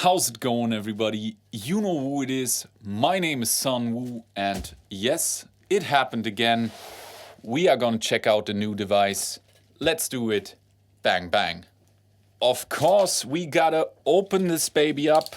How's it going, everybody? You know who it is. My name is Sun Woo, and yes, it happened again. We are gonna check out the new device. Let's do it. Bang, bang. Of course, we gotta open this baby up.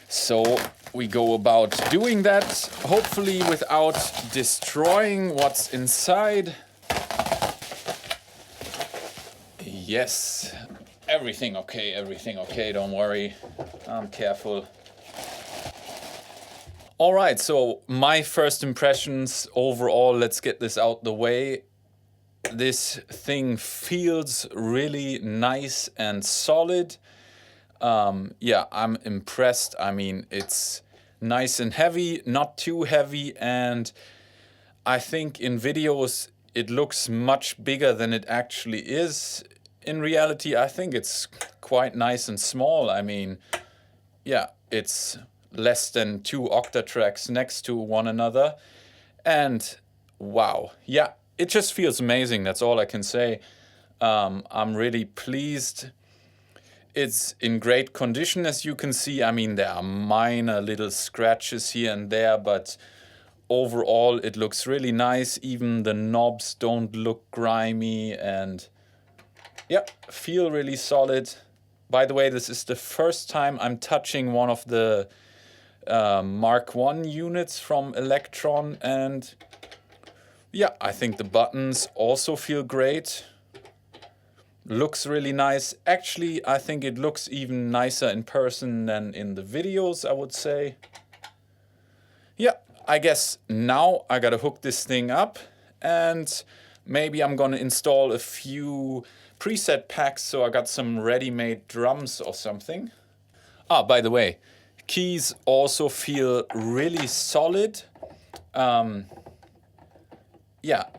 So we go about doing that, hopefully without destroying what's inside. Yes. Everything okay, don't worry. I'm careful. Alright, so my first impressions overall, let's get this out the way. This thing feels really nice and solid. Yeah, I'm impressed. I mean, it's nice and heavy, not too heavy, and I think in videos it looks much bigger than it actually is. In reality, I think it's quite nice and small. I mean, yeah, it's less than 2 octa tracks next to one another. And wow, yeah, it just feels amazing. That's all I can say. I'm really pleased. It's in great condition, as you can see. I mean, there are minor little scratches here and there, but overall it looks really nice. Even the knobs don't look grimy, and yeah, feel really solid. By the way, this is the first time I'm touching one of the Mark I units from Electron, and yeah, I think the buttons also feel great. Looks really nice. Actually, I think it looks even nicer in person than in the videos, I would say. Yeah, I guess now I gotta hook this thing up, and maybe I'm gonna install a few preset packs, so I got some ready-made drums or something. Ah, by the way, keys also feel really solid. Yeah,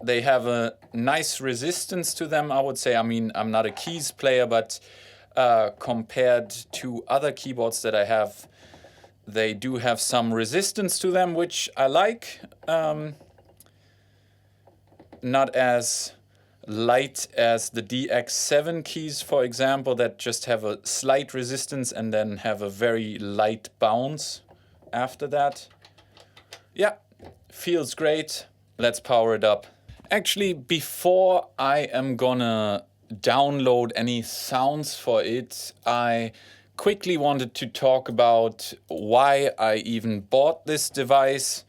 they have a nice resistance to them, I would say. I mean, I'm not a keys player, but compared to other keyboards that I have, they do have some resistance to them, which I like. Not as light as the DX7 keys, for example, that just have a slight resistance and then have a very light bounce after that. Yeah, feels great. Let's power it up. Actually, before I am gonna download any sounds for it, I quickly wanted to talk about why I even bought this device.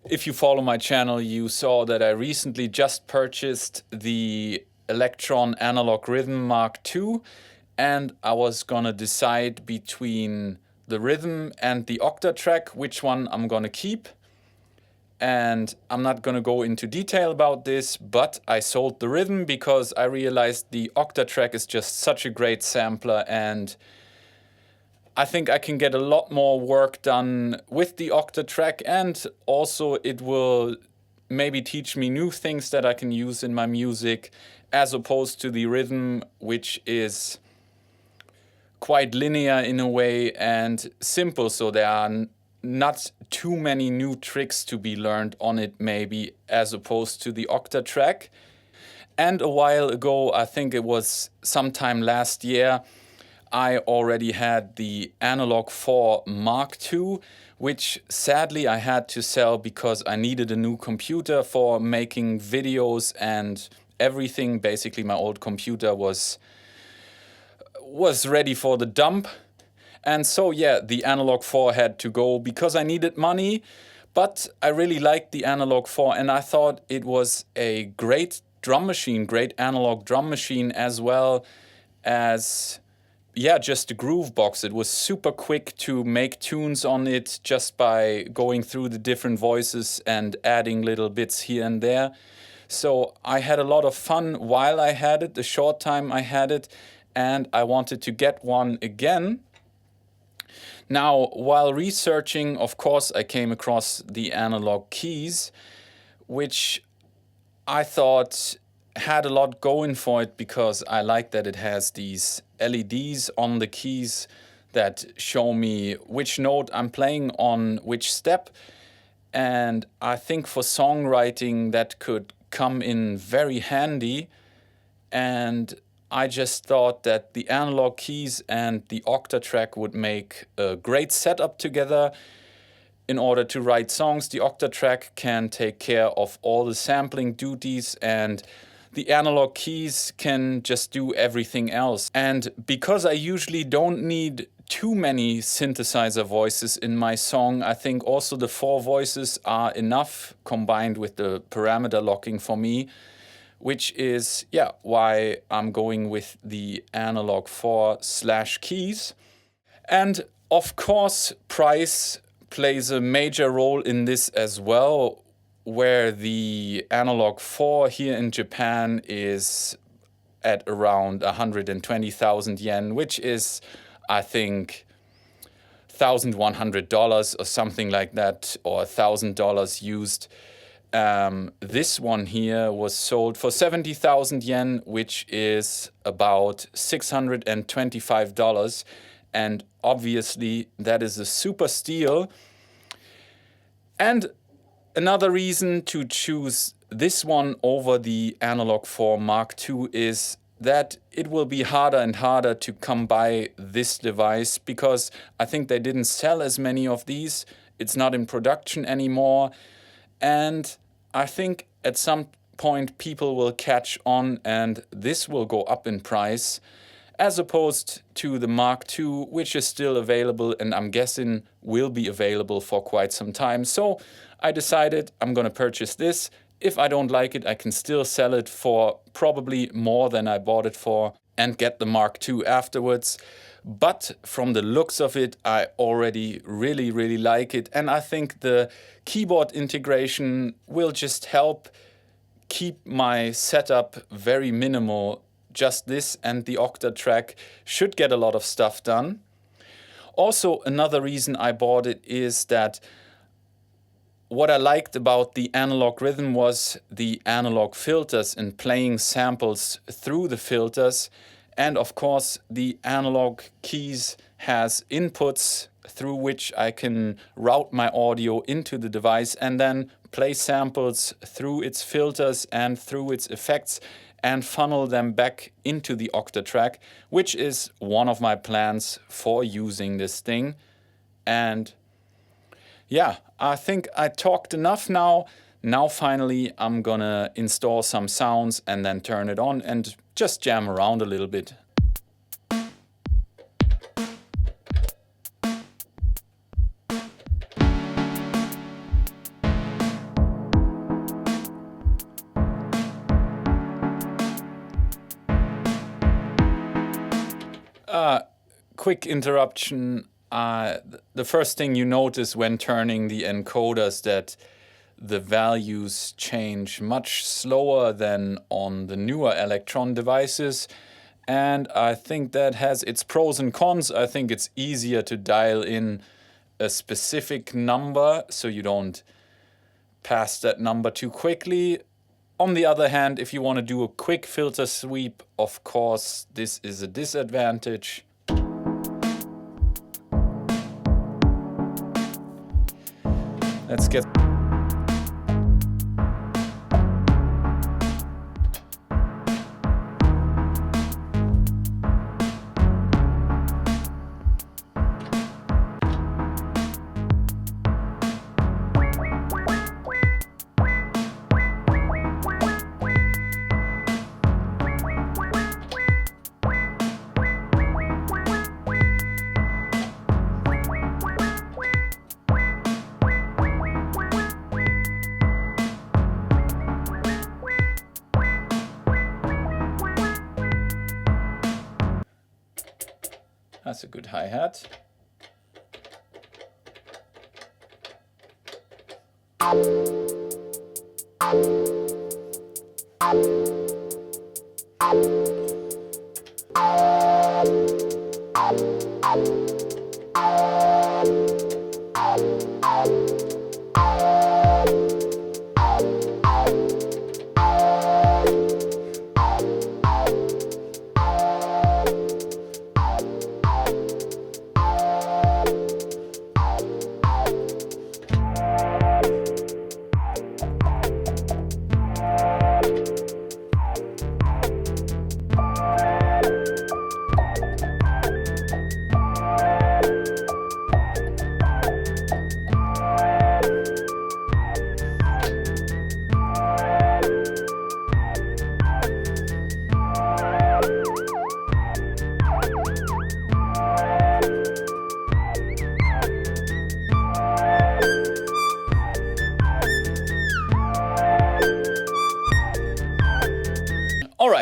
If you follow my channel, you saw that I recently just purchased the Electron Analog Rhythm Mark II, and I was gonna decide between the Rhythm and the Octatrack which one I'm gonna keep. And I'm not gonna go into detail about this, but I sold the Rhythm because I realized the Octatrack is just such a great sampler, and I think I can get a lot more work done with the Octatrack, and also it will maybe teach me new things that I can use in my music, as opposed to the Rhythm, which is quite linear in a way and simple, so there are not too many new tricks to be learned on it maybe, as opposed to the Octatrack. And a while ago, I think it was sometime last year, I already had the Analog 4 Mark II, which sadly I had to sell because I needed a new computer for making videos and everything. Basically, my old computer was ready for the dump. And so yeah, the Analog 4 had to go because I needed money, but I really liked the Analog 4, and I thought it was a great drum machine, great analog drum machine, as well as, yeah, just a groove box. It was super quick to make tunes on it just by going through the different voices and adding little bits here and there. So I had a lot of fun while I had it, the short time I had it, and I wanted to get one again. Now, while researching, of course, I came across the analog keys, which I thought had a lot going for it because I like that it has these LEDs on the keys that show me which note I'm playing on which step. And I think for songwriting that could come in very handy. And I just thought that the analog keys and the Octatrack would make a great setup together. In order to write songs, the Octatrack can take care of all the sampling duties, and the analog keys can just do everything else. And because I usually don't need too many synthesizer voices in my song, I think also the 4 voices are enough combined with the parameter locking for me, which is, yeah, why I'm going with the analog 4/keys. And of course, price plays a major role in this as well, where the analog 4 here in Japan is at around 120,000 yen, which is, I think, $1,100 or something like that, or $1,000 used. This one here was sold for 70,000 yen, which is about $625. And obviously that is a super steal. And another reason to choose this one over the Analog 4 Mark II is that it will be harder and harder to come by this device, because I think they didn't sell as many of these. It's not in production anymore. And I think at some point people will catch on and this will go up in price, as opposed to the Mark II, which is still available and I'm guessing will be available for quite some time. So I decided I'm going to purchase this. If I don't like it, I can still sell it for probably more than I bought it for and get the Mark II afterwards. But from the looks of it, I already really like it. And I think the keyboard integration will just help keep my setup very minimal. Just this and the Octatrack should get a lot of stuff done. Also, another reason I bought it is that what I liked about the analog rhythm was the analog filters and playing samples through the filters. And of course, the analog keys has inputs through which I can route my audio into the device and then play samples through its filters and through its effects and funnel them back into the Octatrack, which is one of my plans for using this thing. And yeah, I think I talked enough now. Now finally I'm gonna install some sounds and then turn it on and just jam around a little bit. Quick interruption. The first thing you notice when turning the encoders that the values change much slower than on the newer Electron devices. And I think that has its pros and cons. I think it's easier to dial in a specific number so you don't pass that number too quickly. On the other hand, if you want to do a quick filter sweep, of course, this is a disadvantage. Let's get... That's a good hi-hat.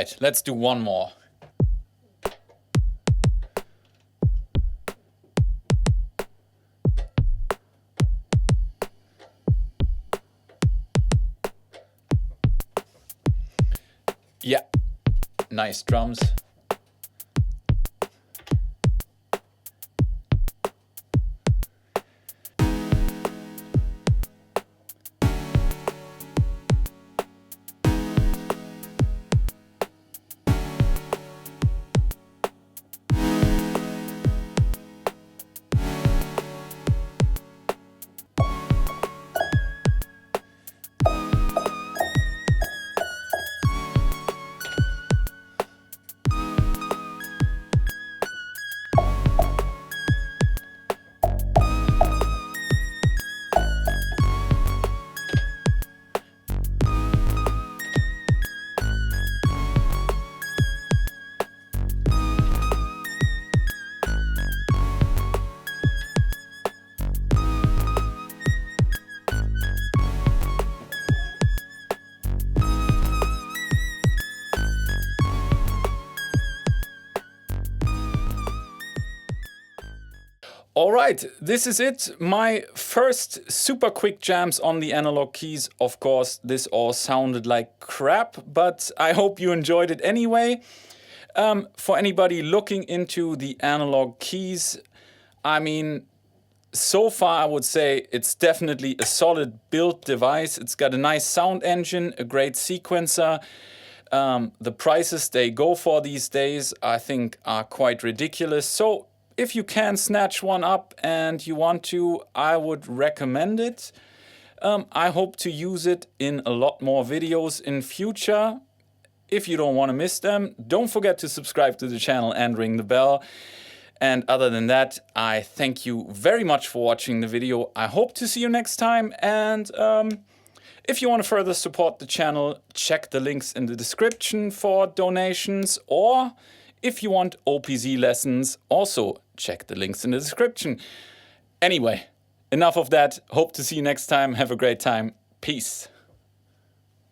right, let's do one more. Yeah, nice drums. All right, this is it. My first super quick jams on the analog keys. Of course, this all sounded like crap, but I hope you enjoyed it anyway. For anybody looking into the analog keys, I mean, so far I would say it's definitely a solid built device. It's got a nice sound engine, a great sequencer. The prices they go for these days, I think, are quite ridiculous. So if you can snatch one up and you want to, I would recommend it. I hope to use it in a lot more videos in future. If you don't want to miss them, don't forget to subscribe to the channel and ring the bell. And other than that, I thank you very much for watching the video. I hope to see you next time. And if you want to further support the channel, check the links in the description for donations. Or if you want OPZ lessons, also check the links in the description. Anyway, enough of that. Hope to see you next time. Have a great time. Peace.